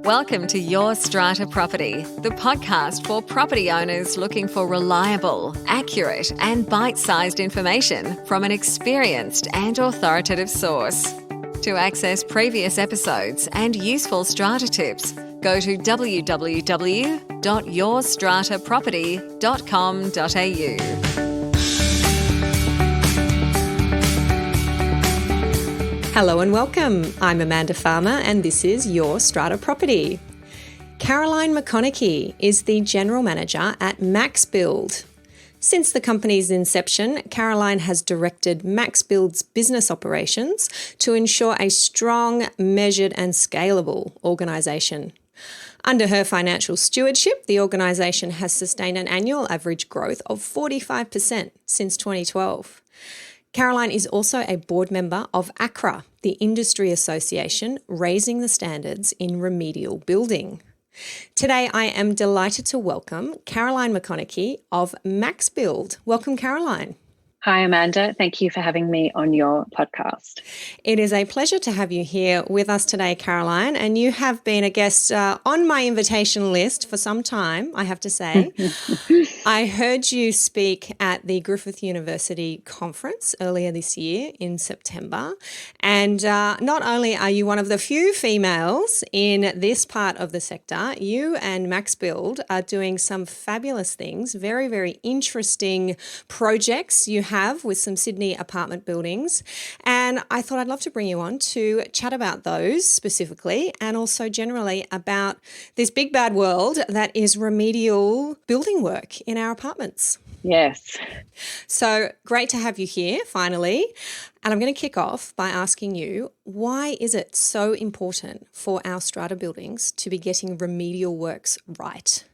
Welcome to Your Strata Property, the podcast for property owners looking for reliable, accurate, and bite-sized information from an experienced and authoritative source. To access previous episodes and useful strata tips, go to www.yourstrataproperty.com.au. Hello and welcome. I'm Amanda Farmer and this is Your Strata Property. Caroline McConnachie is the General Manager at MaxBuild. Since the company's inception, Caroline has directed MaxBuild's business operations to ensure a strong, measured and scalable organisation. Under her financial stewardship, the organisation has sustained an annual average growth of 45% since 2012. Caroline is also a board member of ACRA, the industry association raising the standards in remedial building. Today, I am delighted to welcome Caroline McConnachie of MAX Build. Welcome, Caroline. Hi, Amanda. Thank you for having me on your podcast. It is a pleasure to have you here with us today, Caroline, and you have been a guest on my invitation list for some time, I have to say. I heard you speak at the Griffith University conference earlier this year in September, and not only are you one of the few females in this part of the sector, you and MaxBuild are doing some fabulous things, very, very interesting projects you have with some Sydney apartment buildings. And I thought I'd love to bring you on to chat about those specifically and also generally about this big bad world that is remedial building work in our apartments. Yes. So great to have you here finally. And I'm going to kick off by asking you, why is it so important for our strata buildings to be getting remedial works right?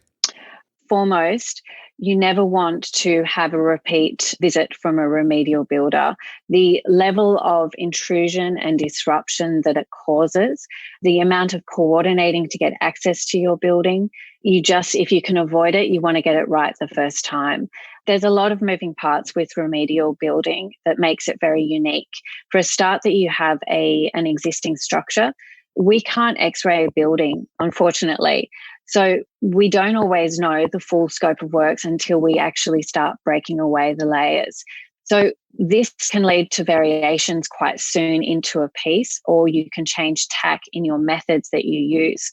Foremost, you never want to have a repeat visit from a remedial builder. The level of intrusion and disruption that it causes, the amount of coordinating to get access to your building, if you can avoid it, you want to get it right the first time. There's a lot of moving parts with remedial building that makes it very unique. For a start, that you have an existing structure. We can't X-ray a building, unfortunately. So we don't always know the full scope of works until we actually start breaking away the layers. So this can lead to variations quite soon into a piece, or you can change tack in your methods that you use.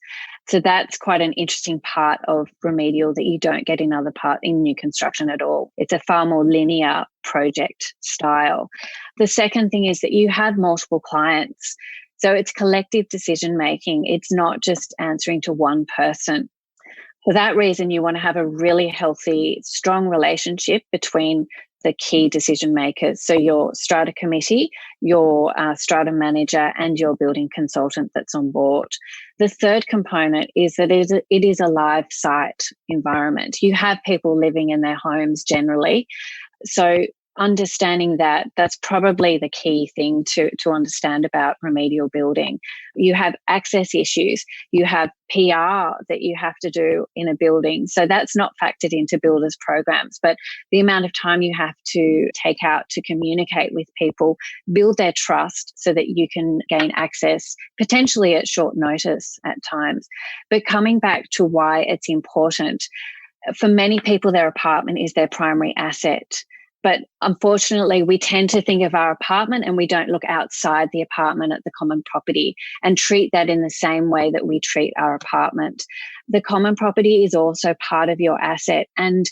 So that's quite an interesting part of remedial that you don't get in other part in new construction at all. It's a far more linear project style. The second thing is that you have multiple clients. So it's collective decision making. It's not just answering to one person. For that reason, you want to have a really healthy, strong relationship between the key decision makers. So your strata committee, your strata manager, and your building consultant that's on board. The third component is that it is a live site environment. You have people living in their homes generally. So understanding that's probably the key thing to understand about remedial building. You have access issues, you have PR that you have to do in a building. So that's not factored into builders' programs, but the amount of time you have to take out to communicate with people, build their trust so that you can gain access, potentially at short notice at times. But coming back to why it's important, for many people, their apartment is their primary asset. But unfortunately, we tend to think of our apartment and we don't look outside the apartment at the common property and treat that in the same way that we treat our apartment. The common property is also part of your asset, and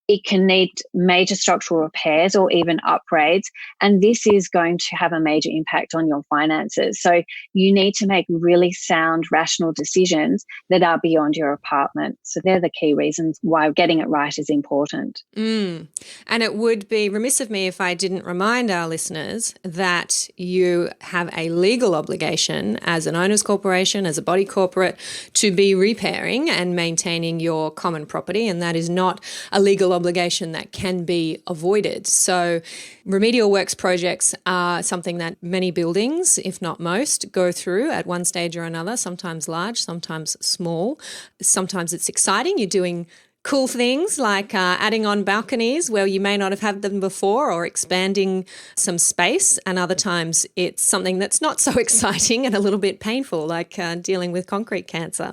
it can need major structural repairs or even upgrades, and this is going to have a major impact on your finances. So you need to make really sound, rational decisions that are beyond your apartment. So they're the key reasons why getting it right is important. And it would be remiss of me if I didn't remind our listeners that you have a legal obligation as an owners corporation, as a body corporate, to be repairing and maintaining your common property, and that is not a legal obligation that can be avoided. So remedial works projects are something that many buildings, if not most, go through at one stage or another, sometimes large, sometimes small. Sometimes it's exciting. You're doing cool things like adding on balconies where you may not have had them before, or expanding some space. And other times it's something that's not so exciting and a little bit painful, like dealing with concrete cancer.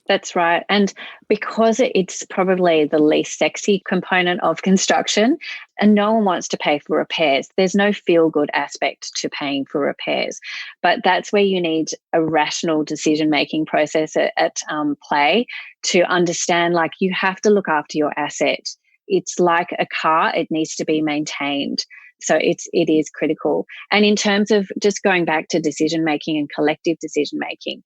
That's right. And because it's probably the least sexy component of construction, and no one wants to pay for repairs, there's no feel-good aspect to paying for repairs. But that's where you need a rational decision-making process at play to understand, like, you have to look after your asset. It's like a car, it needs to be maintained. So it is critical. And in terms of just going back to decision-making and collective decision-making,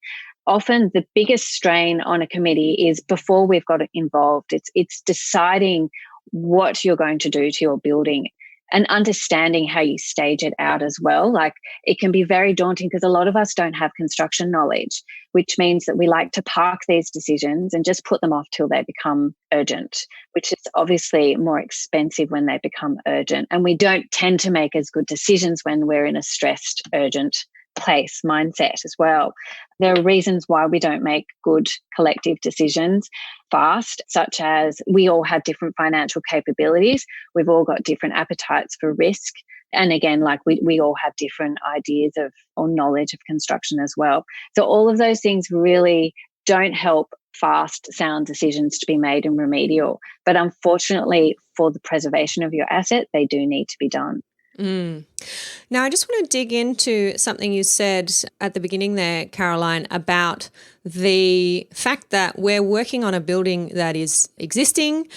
often the biggest strain on a committee is before we've got involved. It's deciding what you're going to do to your building and understanding how you stage it out as well. Like, it can be very daunting because a lot of us don't have construction knowledge, which means that we like to park these decisions and just put them off till they become urgent, which is obviously more expensive when they become urgent. And we don't tend to make as good decisions when we're in a stressed, urgent place mindset as well. There are reasons why we don't make good collective decisions fast, such as we all have different financial capabilities. We've all got different appetites for risk. And again, like we all have different ideas of or knowledge of construction as well. So all of those things really don't help fast, sound decisions to be made in remedial. But unfortunately, for the preservation of your asset, they do need to be done. Now, I just want to dig into something you said at the beginning there, Caroline, about the fact that we're working on a building that is existing.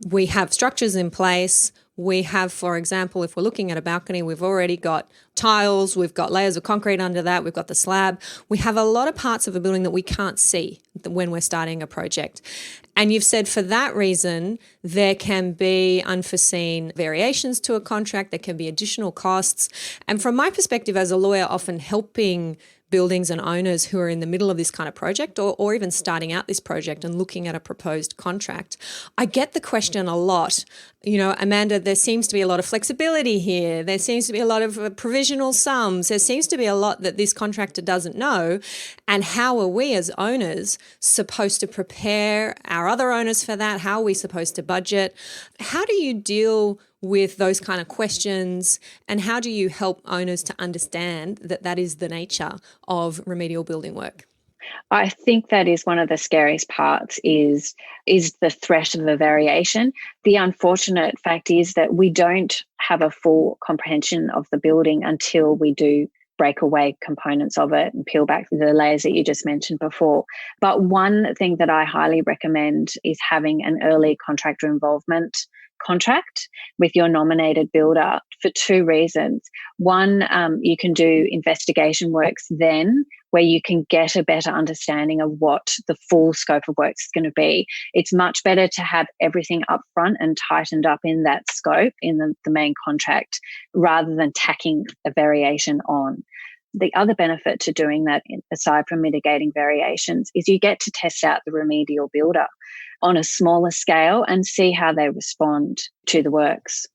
We have structures in place. We have, for example, if we're looking at a balcony, we've already got tiles, we've got layers of concrete under that, we've got the slab. We have a lot of parts of a building that we can't see when we're starting a project. And you've said for that reason, there can be unforeseen variations to a contract, there can be additional costs. And from my perspective as a lawyer, often helping buildings and owners who are in the middle of this kind of project or even starting out this project and looking at a proposed contract, I get the question a lot, Amanda, there seems to be a lot of flexibility here. There seems to be a lot of provisional sums. There seems to be a lot that this contractor doesn't know. And how are we as owners supposed to prepare our other owners for that? How are we supposed to budget? How do you deal with those kind of questions, and how do you help owners to understand that that is the nature of remedial building work? I think that is one of the scariest parts is the threat of a variation. The unfortunate fact is that we don't have a full comprehension of the building until we do break away components of it and peel back the layers that you just mentioned before. But one thing that I highly recommend is having an early contractor involvement contract with your nominated builder for two reasons. One, you can do investigation works then where you can get a better understanding of what the full scope of works is going to be. It's much better to have everything up front and tightened up in that scope in the main contract rather than tacking a variation on. The other benefit to doing that, aside from mitigating variations, is you get to test out the remedial builder on a smaller scale and see how they respond to the works.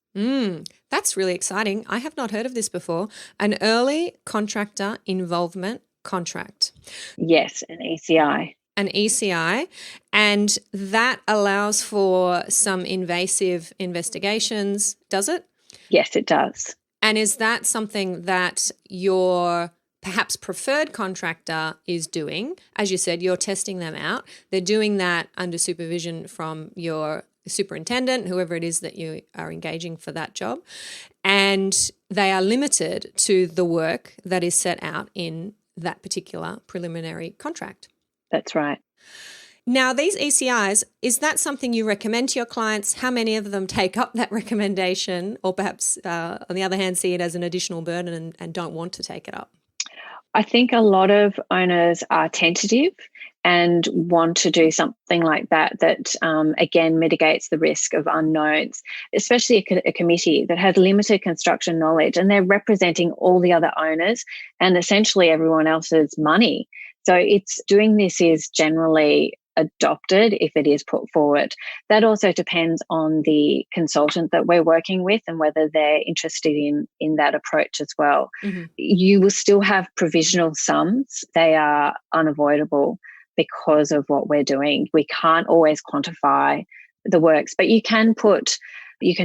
That's really exciting. I have not heard of this before. An early contractor involvement contract. Yes, an ECI. An ECI, and that allows for some invasive investigations, does it? Yes, it does. And is that something that your perhaps preferred contractor is doing? As you said, you're testing them out. They're doing that under supervision from your superintendent, whoever it is that you are engaging for that job. And they are limited to the work that is set out in that particular preliminary contract. That's right. Now, these ECIs, is that something you recommend to your clients? How many of them take up that recommendation, or perhaps, on the other hand, see it as an additional burden and don't want to take it up? I think a lot of owners are tentative and want to do something like that again, mitigates the risk of unknowns, especially a committee that has limited construction knowledge and they're representing all the other owners and essentially everyone else's money. So doing this is generally adopted if it is put forward. That also depends on the consultant that we're working with and whether they're interested in that approach as well. Mm-hmm. You will still have provisional sums. They are unavoidable because of what we're doing. We can't always quantify the works. But you can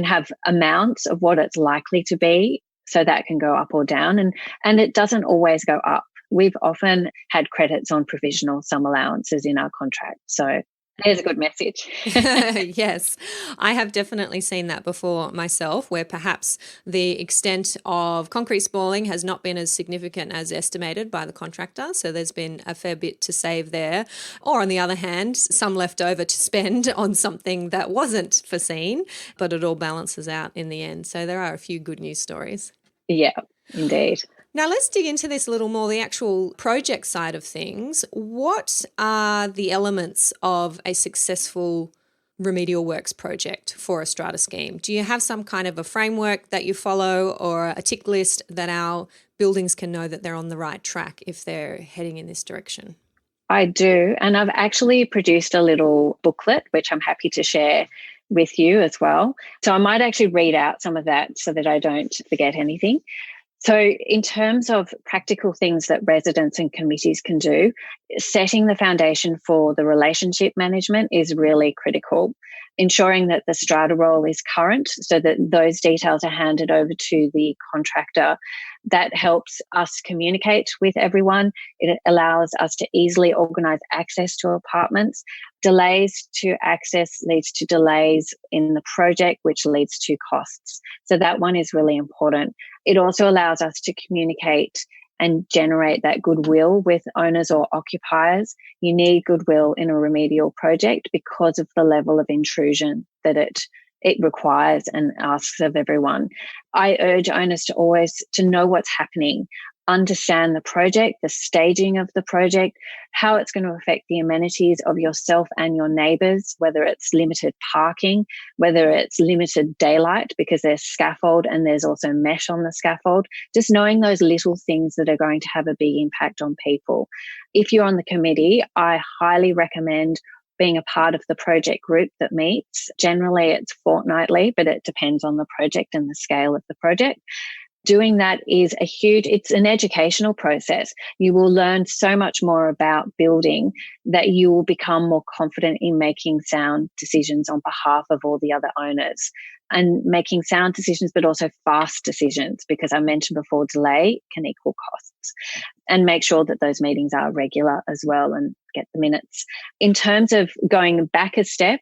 have amounts of what it's likely to be, so that can go up or down, and it doesn't always go up. We've often had credits on provisional sum allowances in our contract. So there's a good message. Yes, I have definitely seen that before myself, where perhaps the extent of concrete spalling has not been as significant as estimated by the contractor. So there's been a fair bit to save there. Or on the other hand, some left over to spend on something that wasn't foreseen, but it all balances out in the end. So there are a few good news stories. Yeah, indeed. Now let's dig into this a little more, the actual project side of things. What are the elements of a successful remedial works project for a strata scheme? Do you have some kind of a framework that you follow or a tick list that our buildings can know that they're on the right track if they're heading in this direction? I do. And I've actually produced a little booklet, which I'm happy to share with you as well. So I might actually read out some of that so that I don't forget anything. So in terms of practical things that residents and committees can do, setting the foundation for the relationship management is really critical. Ensuring that the strata role is current so that those details are handed over to the contractor. That helps us communicate with everyone. It allows us to easily organise access to apartments. Delays to access leads to delays in the project, which leads to costs. So that one is really important. It also allows us to communicate and generate that goodwill with owners or occupiers. You need goodwill in a remedial project because of the level of intrusion that it requires and asks of everyone. I urge owners to always to know what's happening, understand the project, the staging of the project, how it's going to affect the amenities of yourself and your neighbours, whether it's limited parking, whether it's limited daylight because there's scaffold and there's also mesh on the scaffold. Just knowing those little things that are going to have a big impact on people. If you're on the committee, I highly recommend being a part of the project group that meets. Generally, it's fortnightly, but it depends on the project and the scale of the project. Doing that is it's an educational process. You will learn so much more about building that you will become more confident in making sound decisions on behalf of all the other owners and making sound decisions, but also fast decisions, because I mentioned before, delay can equal costs, and make sure that those meetings are regular as well and get the minutes. In terms of going back a step,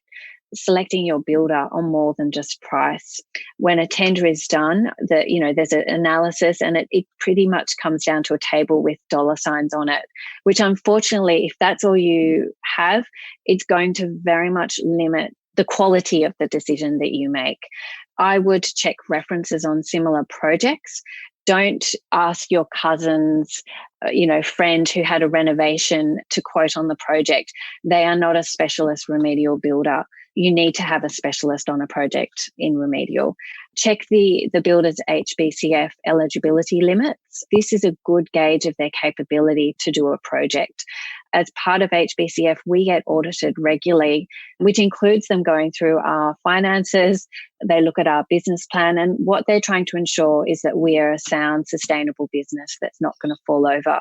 selecting your builder on more than just price. When a tender is done, there's an analysis and it pretty much comes down to a table with dollar signs on it, which unfortunately, if that's all you have, it's going to very much limit the quality of the decision that you make. I would check references on similar projects. Don't ask your cousin's, friend who had a renovation to quote on the project. They are not a specialist remedial builder. You need to have a specialist on a project in remedial. Check the builder's HBCF eligibility limits. This is a good gauge of their capability to do a project. As part of HBCF, we get audited regularly, which includes them going through our finances. They look at our business plan, and what they're trying to ensure is that we are a sound, sustainable business that's not going to fall over.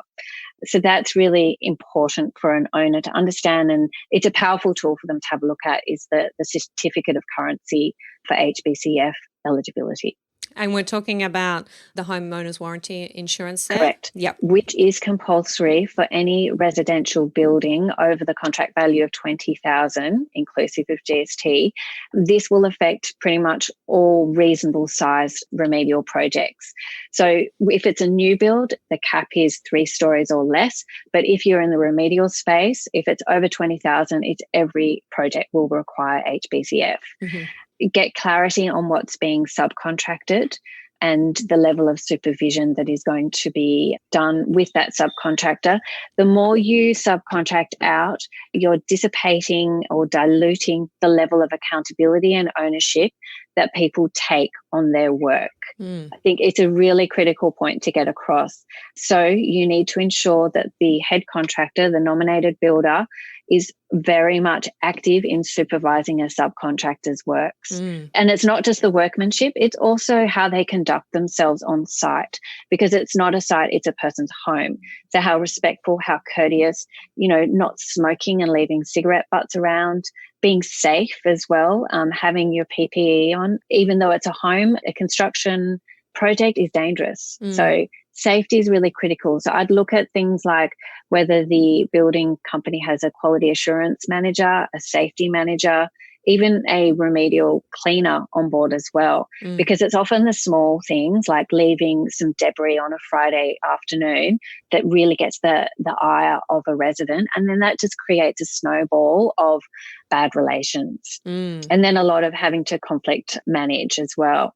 So that's really important for an owner to understand, and it's a powerful tool for them to have a look at, is the certificate of currency for HBCF eligibility. And we're talking about the homeowner's warranty insurance there? Correct. Yep. Which is compulsory for any residential building over the contract value of $20,000, inclusive of GST. This will affect pretty much all reasonable sized remedial projects. So if it's a new build, the cap is 3 stories or less. But if you're in the remedial space, if it's over $20,000, it's every project will require HBCF. Mm-hmm. Get clarity on what's being subcontracted and the level of supervision that is going to be done with that subcontractor. The more you subcontract out, you're dissipating or diluting the level of accountability and ownership that people take on their work. I think it's a really critical point to get across. So you need to ensure that the head contractor, the nominated builder, is very much active in supervising a subcontractor's works. And it's not just the workmanship, it's also how they conduct themselves on site, because it's not a site, it's a person's home. So how respectful, how courteous, not smoking and leaving cigarette butts around, being safe as well, having your PPE on. Even though it's a home, a construction project is dangerous. So safety is really critical. So I'd look at things like whether the building company has a quality assurance manager, a safety manager, even a remedial cleaner on board as well, because it's often the small things like leaving some debris on a Friday afternoon that really gets the ire of a resident. And then that just creates a snowball of bad relations. And then a lot of having to conflict manage as well.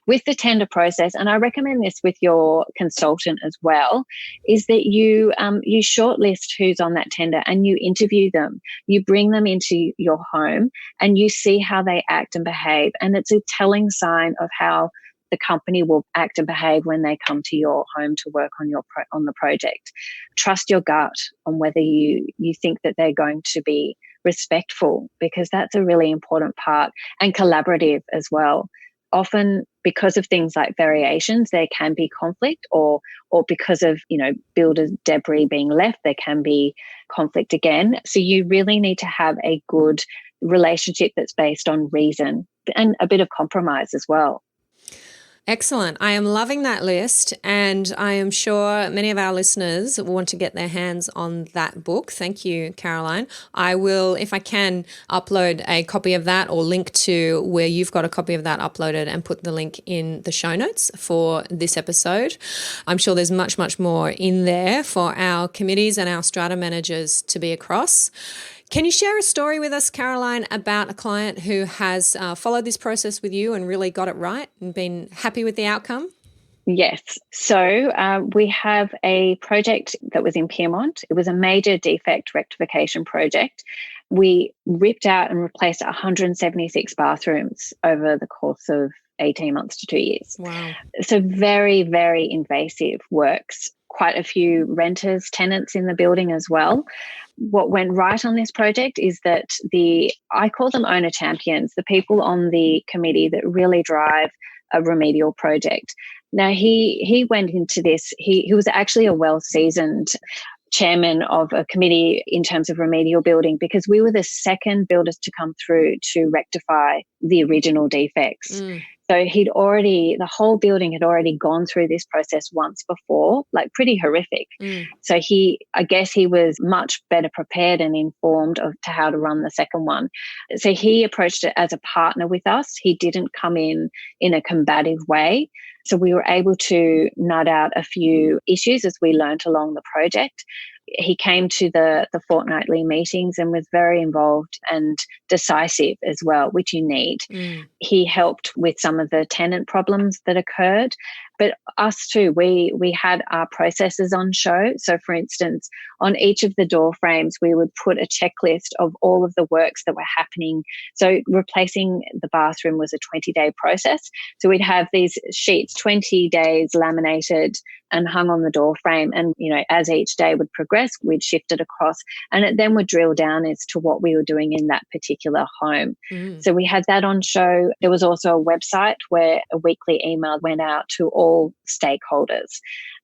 With the tender process, and I recommend this with your consultant as well, is that you shortlist who's on that tender and you interview them. You bring them into your home and you see how they act and behave. And it's a telling sign of how the company will act and behave when they come to your home to work on on the project. Trust your gut on whether you think that they're going to be respectful, because that's a really important part, and collaborative as well. Often because of things like variations, there can be conflict, or because of, builders' debris being left, there can be conflict again. So you really need to have a good relationship that's based on reason and a bit of compromise as well. Excellent. I am loving that list, and I am sure many of our listeners want to get their hands on that book. Thank you, Caroline. I will, if I can, upload a copy of that or link to where you've got a copy of that uploaded and put the link in the show notes for this episode. I'm sure there's much, much more in there for our committees and our strata managers to be across. Can you share a story with us, Caroline, about a client who has followed this process with you and really got it right and been happy with the outcome? Yes. So we have a project that was in Pyrmont. It was a major defect rectification project. We ripped out and replaced 176 bathrooms over the course of 18 months to 2 years. Wow. So very, very invasive works. Quite a few renters, tenants in the building as well. What went right on this project is that I call them owner champions, the people on the committee that really drive a remedial project. Now, he went into this, he was actually a well-seasoned chairman of a committee in terms of remedial building, because we were the second builders to come through to rectify the original defects. So the whole building had already gone through this process once before, like pretty horrific. So I guess he was much better prepared and informed to how to run the second one. So he approached it as a partner with us. He didn't come in a combative way. So we were able to nut out a few issues as we learnt along the project. He came to the fortnightly meetings and was very involved and decisive as well, which you need. He helped with some of the tenant problems that occurred. But us too, we had our processes on show. So for instance, on each of the door frames, we would put a checklist of all of the works that were happening. So replacing the bathroom was a 20-day process. So we'd have these sheets, 20 days laminated and hung on the door frame. And, as each day would progress, we'd shift it across, and it then would drill down as to what we were doing in that particular home. So we had that on show. There was also a website where a weekly email went out to all stakeholders.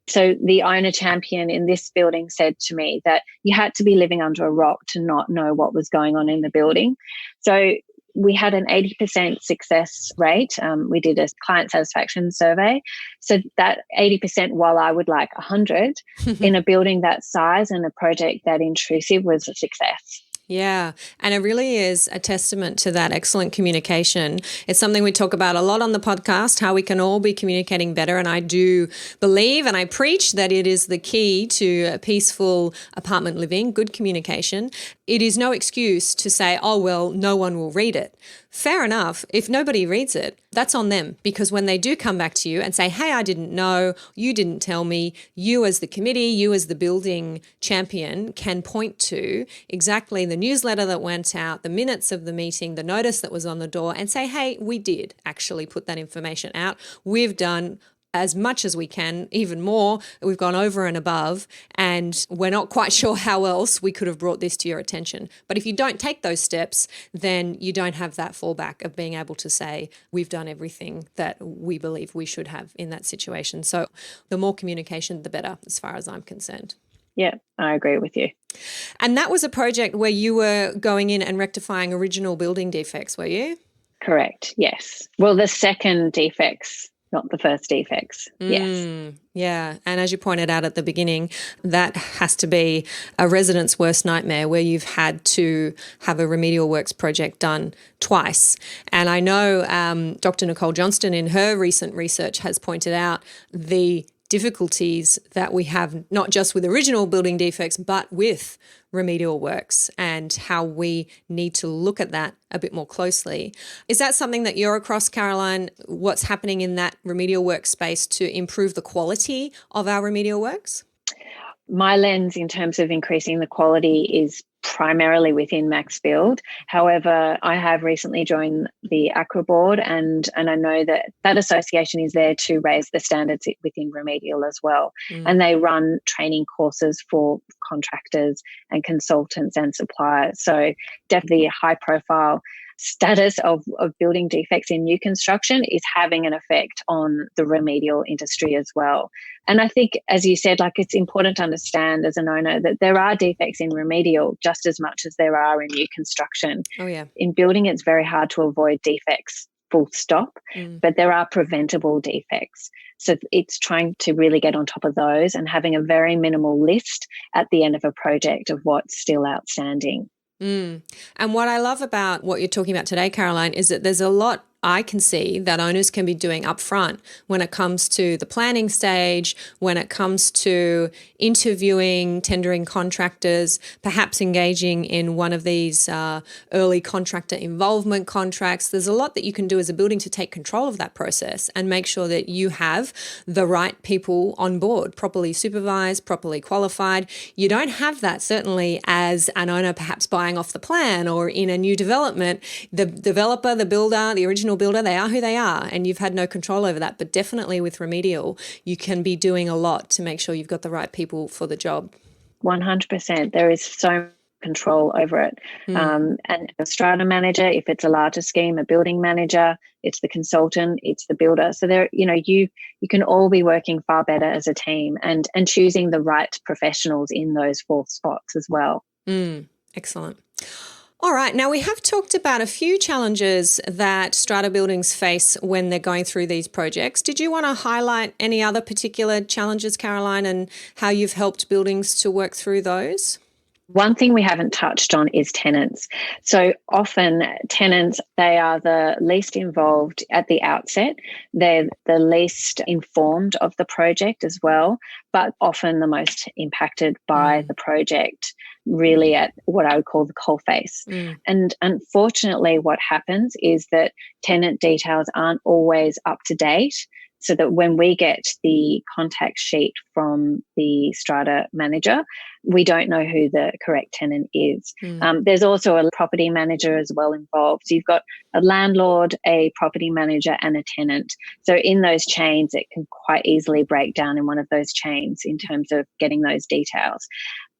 So the owner champion in this building said to me that you had to be living under a rock to not know what was going on in the building. So we had an 80% success rate. We did a client satisfaction survey. So that 80%, while I would like 100, in a building that size and a project that intrusive, was a success. Yeah, and it really is a testament to that excellent communication. It's something we talk about a lot on the podcast, how we can all be communicating better. And I do believe and I preach that it is the key to peaceful apartment living, good communication. It is no excuse to say, oh, well, no one will read it. Fair enough. If nobody reads it, that's on them, because when they do come back to you and say, hey, I didn't know, you didn't tell me, you as the committee, you as the building champion can point to exactly the newsletter that went out, the minutes of the meeting, the notice that was on the door, and say, hey, we did actually put that information out. We've done as much as we can, even more. We've gone over and above, and we're not quite sure how else we could have brought this to your attention. But if you don't take those steps, then you don't have that fallback of being able to say, we've done everything that we believe we should have in that situation. So the more communication, the better, as far as I'm concerned. Yeah, I agree with you. And that was a project where you were going in and rectifying original building defects, were you? Correct, yes. Well, the second defects, not the first defects. Yes. Yeah. And as you pointed out at the beginning, that has to be a resident's worst nightmare, where you've had to have a remedial works project done twice. And I know Dr. Nicole Johnston in her recent research has pointed out the difficulties that we have, not just with original building defects, but with remedial works, and how we need to look at that a bit more closely. Is that something that you're across, Caroline? What's happening in that remedial work space to improve the quality of our remedial works? My lens in terms of increasing the quality is primarily within MaxBuild. However, I have recently joined the ACRA board, and I know that association is there to raise the standards within remedial as well. And they run training courses for contractors and consultants and suppliers. So definitely a high profile status of building defects in new construction is having an effect on the remedial industry as well. And I think, as you said, like, it's important to understand as an owner that there are defects in remedial just as much as there are in new construction. Oh, yeah. In building, it's very hard to avoid defects, full stop, but there are preventable defects. So it's trying to really get on top of those and having a very minimal list at the end of a project of what's still outstanding. And what I love about what you're talking about today, Caroline, is that there's a lot I can see that owners can be doing upfront when it comes to the planning stage, when it comes to interviewing, tendering contractors, perhaps engaging in one of these early contractor involvement contracts. There's a lot that you can do as a building to take control of that process and make sure that you have the right people on board, properly supervised, properly qualified. You don't have that certainly as an owner perhaps buying off the plan or in a new development. The developer, the builder, the original builder, they are who they are, and you've had no control over that. But definitely with remedial, you can be doing a lot to make sure you've got the right people for the job. 100%. There is so control over it. And a strata manager, if it's a larger scheme, a building manager, it's the consultant, it's the builder. So there, you can all be working far better as a team and choosing the right professionals in those 4 spots as well. Excellent. All right. Now, we have talked about a few challenges that strata buildings face when they're going through these projects. Did you want to highlight any other particular challenges, Caroline, and how you've helped buildings to work through those? One thing we haven't touched on is tenants. So often tenants, they are the least involved at the outset. They're the least informed of the project as well, but often the most impacted by the project, really at what I would call the coalface. And unfortunately, what happens is that tenant details aren't always up to date, so that when we get the contact sheet from the strata manager, we don't know who the correct tenant is. There's also a property manager as well involved. So you've got a landlord, a property manager, and a tenant. So in those chains, it can quite easily break down in one of those chains in terms of getting those details.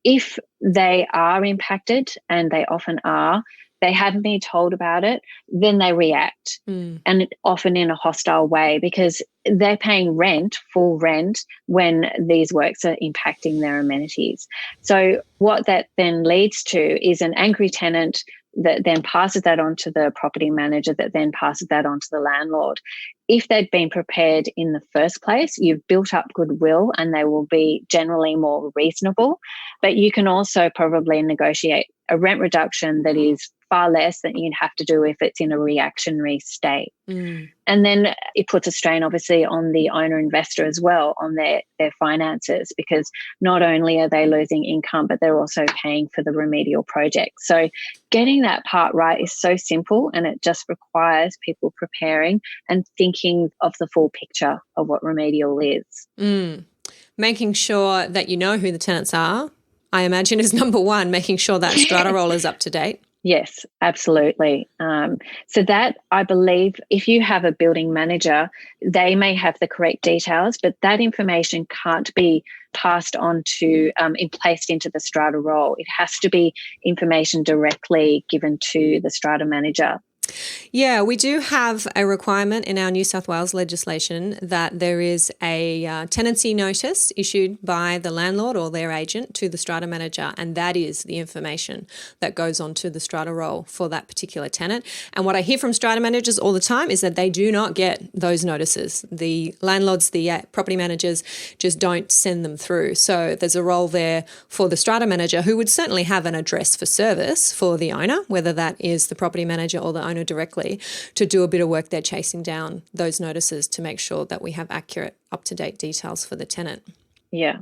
If they are impacted, and they often are, they haven't been told about it, then they react, and often in a hostile way, because they're paying rent, full rent, when these works are impacting their amenities. So what that then leads to is an angry tenant that then passes that on to the property manager, that then passes that on to the landlord. If they'd been prepared in the first place, you've built up goodwill and they will be generally more reasonable. But you can also probably negotiate a rent reduction that is far less than you'd have to do if it's in a reactionary state. And then it puts a strain, obviously, on the owner investor as well, on their finances, because not only are they losing income, but they're also paying for the remedial project. So getting that part right is so simple, and it just requires people preparing and thinking of the full picture of what remedial is. Making sure that you know who the tenants are, I imagine, is number one, making sure that strata roll is up to date. Yes, absolutely. So that, I believe, if you have a building manager, they may have the correct details, but that information can't be passed on to placed into the strata role. It has to be information directly given to the strata manager. Yeah, we do have a requirement in our New South Wales legislation that there is a tenancy notice issued by the landlord or their agent to the strata manager, and that is the information that goes on to the strata roll for that particular tenant. And what I hear from strata managers all the time is that they do not get those notices. The landlords, the property managers just don't send them through. So there's a role there for the strata manager, who would certainly have an address for service for the owner, whether that is the property manager or the owner directly, to do a bit of work there chasing down those notices to make sure that we have accurate, up-to-date details for the tenant. Yeah.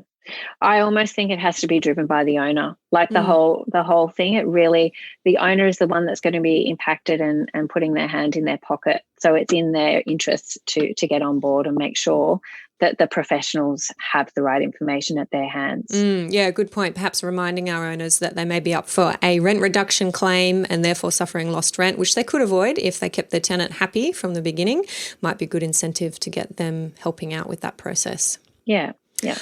I almost think it has to be driven by the owner. Like the whole thing, it really, the owner is the one that's going to be impacted and putting their hand in their pocket. So it's in their interests to get on board and make sure that the professionals have the right information at their hands. Yeah, good point. Perhaps reminding our owners that they may be up for a rent reduction claim and therefore suffering lost rent, which they could avoid if they kept their tenant happy from the beginning. Might be a good incentive to get them helping out with that process. Yeah. Yeah.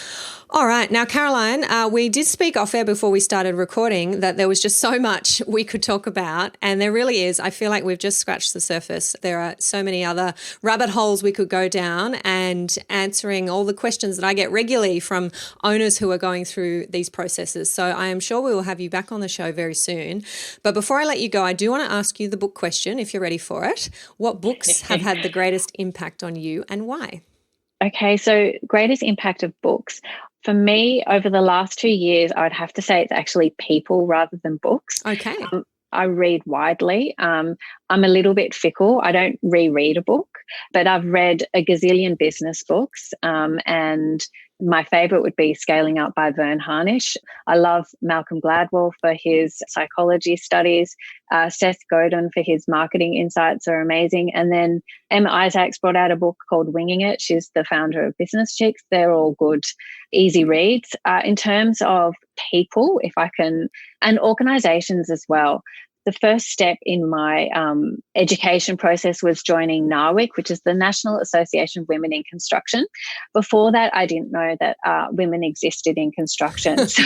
All right. Now, Caroline, we did speak off air before we started recording that there was just so much we could talk about, and there really is. I feel like we've just scratched the surface. There are so many other rabbit holes we could go down, and answering all the questions that I get regularly from owners who are going through these processes. So I am sure we will have you back on the show very soon. But before I let you go, I do want to ask you the book question, if you're ready for it. What books have had the greatest impact on you and why? Okay, so greatest impact of books. For me, over the last 2 years, I would have to say it's actually people rather than books. Okay. I read widely. I'm a little bit fickle. I don't reread a book, but I've read a gazillion business books, and my favourite would be Scaling Up by Vern Harnish. I love Malcolm Gladwell for his psychology studies. Seth Godin for his marketing insights are amazing. And then Emma Isaacs brought out a book called Winging It. She's the founder of Business Chicks. They're all good, easy reads. In terms of people, if I can, and organisations as well, the first step in my education process was joining NAWIC, which is the National Association of Women in Construction. Before that, I didn't know that women existed in construction. So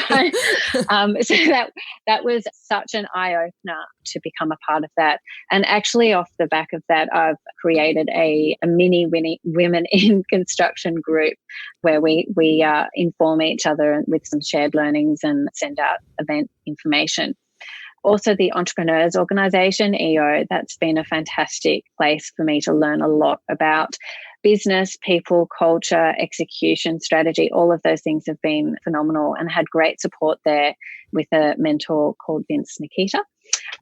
that was such an eye-opener to become a part of that. And actually, off the back of that, I've created a mini Women in Construction group where we inform each other with some shared learnings and send out event information. Also, the Entrepreneurs Organisation, EO, that's been a fantastic place for me to learn a lot about business, people, culture, execution, strategy. All of those things have been phenomenal, and had great support there with a mentor called Vince Nikita.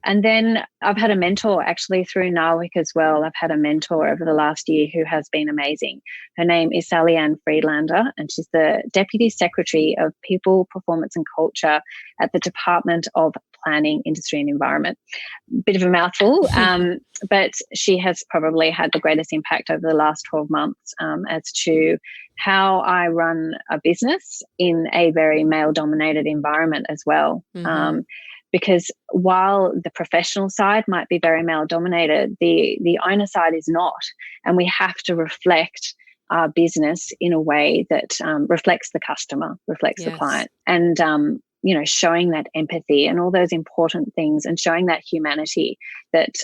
And then I've had a mentor actually through NAWIC as well. I've had a mentor over the last year who has been amazing. Her name is Sally Ann Friedlander, and she's the Deputy Secretary of People, Performance and Culture at the Department of Planning, Industry and Environment. Bit of a mouthful, but she has probably had the greatest impact over the last 12 months as to how I run a business in a very male-dominated environment as well. Mm-hmm. Because while the professional side might be very male-dominated, the owner side is not. And we have to reflect our business in a way that reflects the customer, reflects the client. And, showing that empathy and all those important things, and showing that humanity that,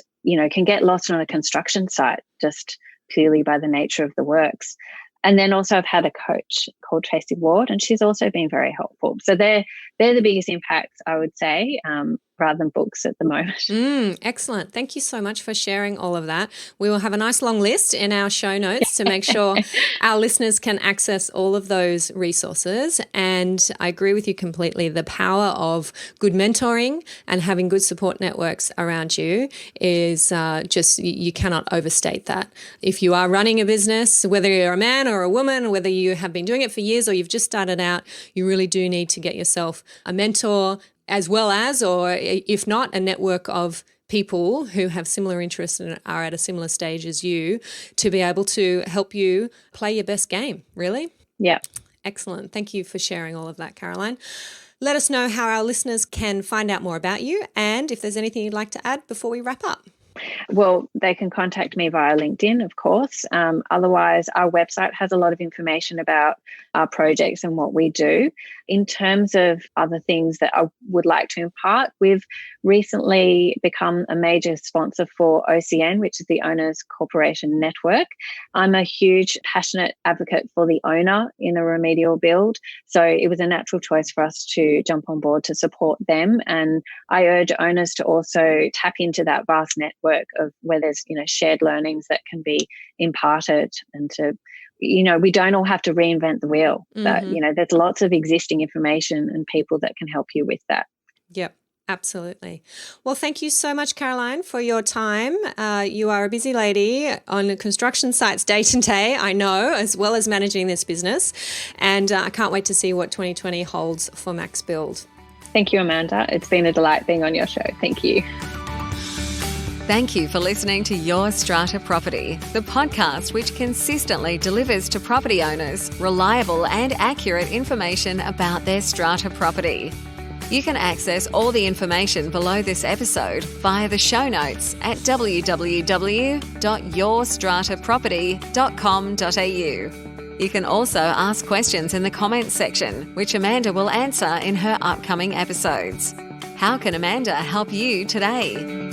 can get lost on a construction site just purely by the nature of the works. And then also I've had a coach called Tracy Ward, and she's also been very helpful. So they're the biggest impacts, I would say, rather than books at the moment. Excellent. Thank you so much for sharing all of that. We will have a nice long list in our show notes to make sure our listeners can access all of those resources. And I agree with you completely. The power of good mentoring and having good support networks around you is just, you cannot overstate that. If you are running a business, whether you're a man or a woman, whether you have been doing it for years or you've just started out, you really do need to get yourself a mentor, as well as, or if not, a network of people who have similar interests and are at a similar stage as you, to be able to help you play your best game, really. Yeah. Excellent. Thank you for sharing all of that, Caroline. Let us know how our listeners can find out more about you and if there's anything you'd like to add before we wrap up. Well, they can contact me via LinkedIn, of course. Otherwise, our website has a lot of information about our projects and what we do. In terms of other things that I would like to impart, we've recently become a major sponsor for OCN, which is the Owners Corporation Network. I'm a huge, passionate advocate for the owner in a remedial build. So it was a natural choice for us to jump on board to support them. And I urge owners to also tap into that vast network of where there's, shared learnings that can be imparted, and to, we don't all have to reinvent the wheel, but, there's lots of existing information and people that can help you with that. Yep. Absolutely. Well, thank you so much, Caroline, for your time. You are a busy lady on construction sites day to day, I know, as well as managing this business. And I can't wait to see what 2020 holds for MaxBuild. Thank you, Amanda. It's been a delight being on your show. Thank you. Thank you for listening to Your Strata Property, the podcast which consistently delivers to property owners reliable and accurate information about their strata property. You can access all the information below this episode via the show notes at www.yourstrataproperty.com.au. You can also ask questions in the comments section, which Amanda will answer in her upcoming episodes. How can Amanda help you today?